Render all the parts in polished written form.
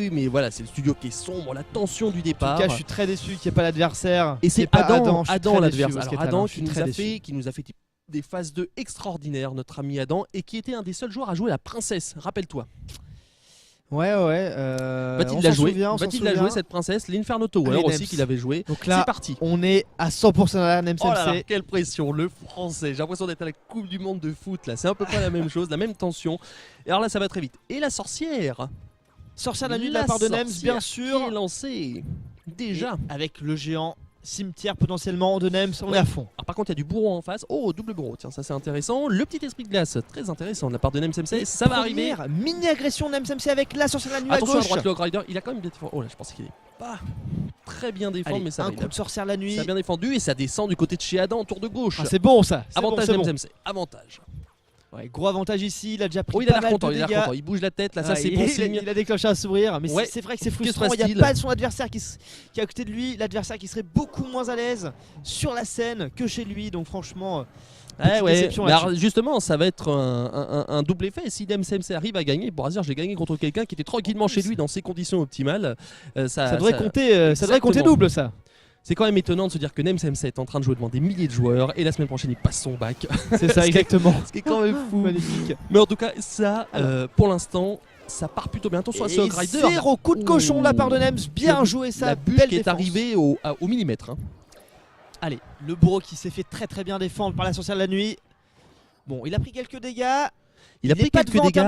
jouer, mais voilà, c'est le studio qui est sombre, la tension du départ. En tout cas, je suis très déçu qu'il n'y ait pas l'adversaire. Et c'est Adam l'adversaire. Alors Adam qui nous a fait des phases 2 extraordinaires, notre ami Adam, et qui était un des seuls joueurs à jouer la princesse, rappelle-toi. Ouais. Va-t-il la jouer cette princesse, l'Inferno Tower aussi qu'il avait joué. Donc là, c'est parti. On est à 100% dans la NEMS MC. Oh là là, quelle pression, le français. J'ai l'impression d'être à la Coupe du Monde de foot là. C'est un peu pas la même chose, la même tension. Et alors là, ça va très vite. Et la sorcière. Sorcière de la nuit de la part de NEMS, bien sûr. Qui est lancée déjà. Et avec le géant cimetière potentiellement de NEMS, on est à fond. Alors par contre il y a du bourreau en face. Oh, double bourreau, tiens, ça c'est intéressant. Le petit esprit de glace, très intéressant de la part de NEMS MC. Ça va arriver. Mini agression NEMS MC avec la sorcière de la nuit. Attention à gauche. À droite le Hog Rider, il a quand même bien défendu. Oh là, je pensais qu'il est pas très bien défendu, mais ça un coup de sorcière la nuit. Ça a bien défendu et ça descend du côté de chez Adam, tour de gauche. Ah, c'est bon ça. Avantage NEMS MC, avantage. Ouais, gros avantage ici, il a déjà pris il a l'air content, il bouge la tête là, ça c'est bon signe. Il a déclenché un sourire, mais c'est vrai que c'est frustrant, il n'y a pas son adversaire qui est à côté de lui, l'adversaire qui serait beaucoup moins à l'aise sur la scène que chez lui, donc franchement... alors justement ça va être un double effet. Si NEMS MC arrive à gagner, il pourra dire j'ai gagné contre quelqu'un qui était tranquillement chez lui dans ses conditions optimales. Ça devrait compter double ça. C'est quand même étonnant de se dire que NEMS MC est en train de jouer devant des milliers de joueurs et la semaine prochaine il passe son bac. C'est ça exactement. Ce qui est quand même fou. Magnifique. Mais en tout cas ça pour l'instant ça part plutôt bien. Attention à ce Hog Rider. 0 coup de cochon de la part de NEMS, bien joué ça. La bûche qui est arrivée au millimètre. Allez, le bourreau qui s'est fait très bien défendre par la sorcière de la nuit. Bon, il a pris quelques dégâts. Il a pris quelques dégâts.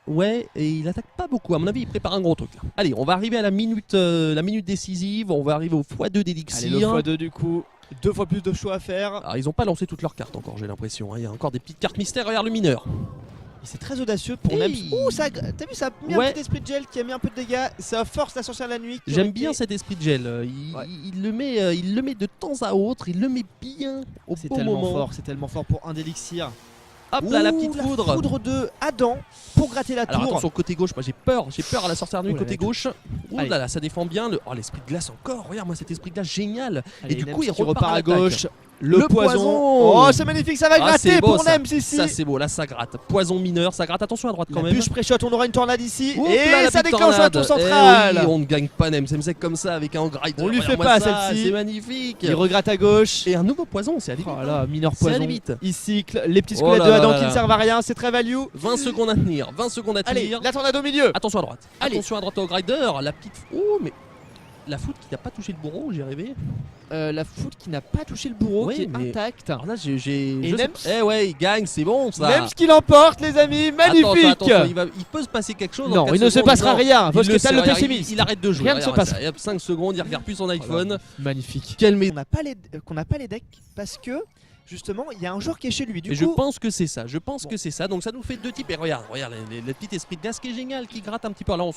Ouais, et il attaque pas beaucoup. À mon avis, il prépare un gros truc là. Allez, on va arriver à la minute décisive. On va arriver au x2 d'élixir. Allez, le x2 du coup. 2 fois plus de choix à faire. Alors, ils ont pas lancé toutes leurs cartes encore, j'ai l'impression. Il y a encore des petites cartes mystères. Regarde le mineur. C'est très audacieux pour NEMS. Ouh, t'as vu, ça a mis un petit esprit de gel qui a mis un peu de dégâts. Ça force la sorcière de la nuit. J'aime bien cet esprit de gel. Il le met de temps à autre. Il le met bien au bon moment. C'est tellement fort pour un d'élixir. Hop là, la petite foudre. La foudre de Adam pour gratter la tour. Alors attention, côté gauche, moi j'ai peur à la sorcière de nuit côté gauche. Ouh là là, ça défend bien. L'esprit de glace encore. Regarde moi cet esprit de glace génial. Allez, et du coup, il repart à gauche. Le poison. Oh, c'est magnifique, ça va gratter pour NEMS ici. Ça c'est beau, là ça gratte. Poison mineur, ça gratte. Attention à droite quand même. Bûche pré-shot, on aura une tornade ici. Ouh, et là, ça déclenche la tour centrale. Oui, on ne gagne pas NEMS MC comme ça avec un Hog Rider. On lui fait pas celle-ci. C'est magnifique. Il regratte à gauche. Et un nouveau poison, c'est allé vite. Oh là, mineur poison. Vite. Il cycle les petits squelettes de Adam qui ne servent à rien, c'est très value. 20 secondes à tenir, 20 secondes à tenir. Allez, la tornade au milieu. Attention à droite. Attention à droite au Hog Rider. La petite. Oh, mais. La foot qui n'a pas touché le bourreau, j'y arrivé. La foot qui n'a pas touché le bourreau, qui est intacte. Alors là, Et NEMS. il gagne, c'est bon ça. NEMS qui l'emporte, les amis, magnifique. Attention, il peut se passer quelque chose. Non, il ne se passera rien. Parce que t'as le pessimiste. Il arrête de jouer. Rien ne se passe. 5 secondes, il regarde plus son iPhone. Magnifique. Qu'on n'a pas les decks parce que. Justement, il y a un joueur qui est chez lui. Je pense que c'est ça. Donc ça nous fait deux types. Et regarde, le petit esprit de glace qui est génial, qui gratte un petit peu. Alors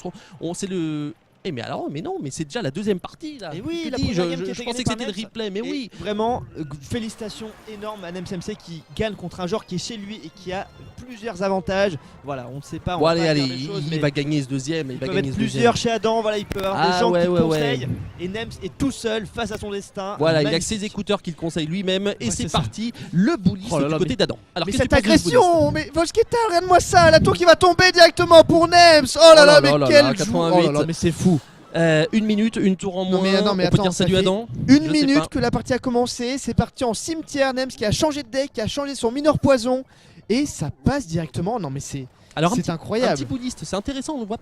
c'est le. Mais c'est déjà la deuxième partie là. Et oui, je pensais que c'était le replay, mais oui. Vraiment, félicitations énormes à NEMS MC qui gagne contre un joueur qui est chez lui et qui a plusieurs avantages. Voilà, on ne sait pas. Il va gagner ce deuxième. Il va gagner plusieurs chez Adam. Voilà, il peut avoir des gens qui conseillent. Et NEMS est tout seul face à son destin. Voilà, il a que ses écouteurs qu'il conseille lui-même. Et c'est parti, le bully du côté d'Adam. Mais cette agression, mais Vosketa, regarde-moi ça, la tour qui va tomber directement pour NEMS. Oh là là, mais quel joueur. Oh là là, mais c'est fou. Une minute, une tour en moins. Non, mais on peut dire salut Adam. Une minute que la partie a commencé. C'est parti en cimetière. NEMS qui a changé de deck, qui a changé son mineur poison. Et ça passe directement. Non, mais c'est incroyable. Un petit bouddhiste, c'est intéressant. On voit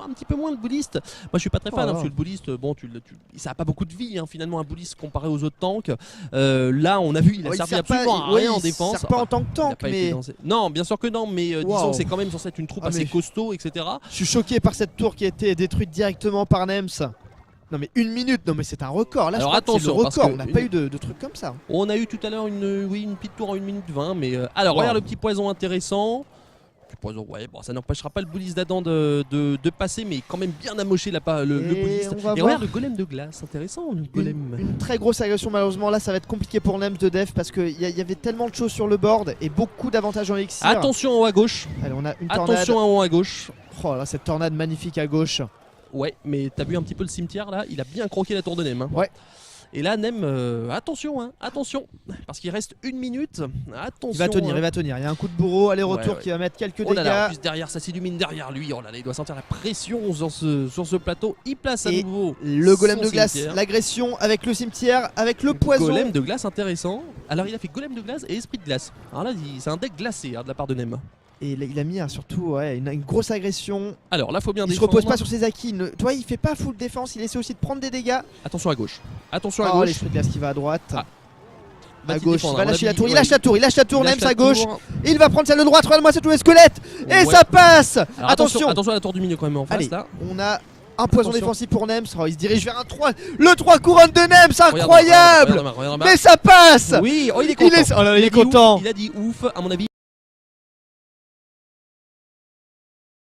un petit peu moins le bouddhiste. Moi, je suis pas très fan parce que le bouddhiste, ça a pas beaucoup de vie finalement un bouddhiste comparé aux autres tanks. Là, on a vu, il a servi absolument à rien en défense. Il sert pas en tant que tank, mais non, bien sûr que non, mais disons que c'est quand même censé être une troupe assez costaud, etc. Je suis choqué par cette tour qui a été détruite directement par NEMS. Non mais une minute, non mais c'est un record. Là, alors attention, c'est le record. On n'a pas eu de trucs comme ça. On a eu tout à l'heure une petite tour en 1 minute 20, mais alors regarde le petit poison intéressant. Poison, ça n'empêchera pas le bullis d'Adam de passer, mais quand même bien amoché le bullis. Et regarde le golem de glace, intéressant. Une très grosse agression, malheureusement. Là, ça va être compliqué pour NEMS de def parce qu'il y avait tellement de choses sur le board et beaucoup d'avantages en élixir. Attention en haut à gauche. Allez, on a une tornade. Attention en haut à gauche. Oh là, cette tornade magnifique à gauche. Ouais, mais t'as vu un petit peu le cimetière là, il a bien croqué la tour de NEM. Ouais. Et là Nem, attention, hein, attention, parce qu'il reste 1 minute. Attention. Il va tenir, il va tenir. Il y a un coup de bourreau, aller-retour qui va mettre quelques dégâts. Là, en plus derrière, ça s'illumine derrière lui. Oh là là, il doit sentir la pression sur ce plateau. Il place à nouveau le golem de glace, l'agression avec le cimetière, avec le poison. Golem de glace intéressant. Alors il a fait golem de glace et esprit de glace. Alors là, c'est un deck glacé de la part de Nem. Et il a mis surtout une grosse agression. Alors là, faut bien défendre. Il se repose pas sur ses acquis. Toi, il fait pas full défense. Il essaie aussi de prendre des dégâts. Attention à gauche. Attention à gauche. L'esprit de glace qui va à droite. À gauche, il va lâcher la tour. Il lâche la tour. Il lâche la tour. Nem à gauche. Il va prendre celle de droite. Regarde-moi, c'est tout le squelette. Et ça passe. Attention à la tour du milieu quand même en face là. On a un poison défensif pour Nem. Il se dirige vers un 3. Le 3 couronne de Nem. C'est incroyable. Mais ça passe. Oui, il est content. Il a dit ouf, à mon avis.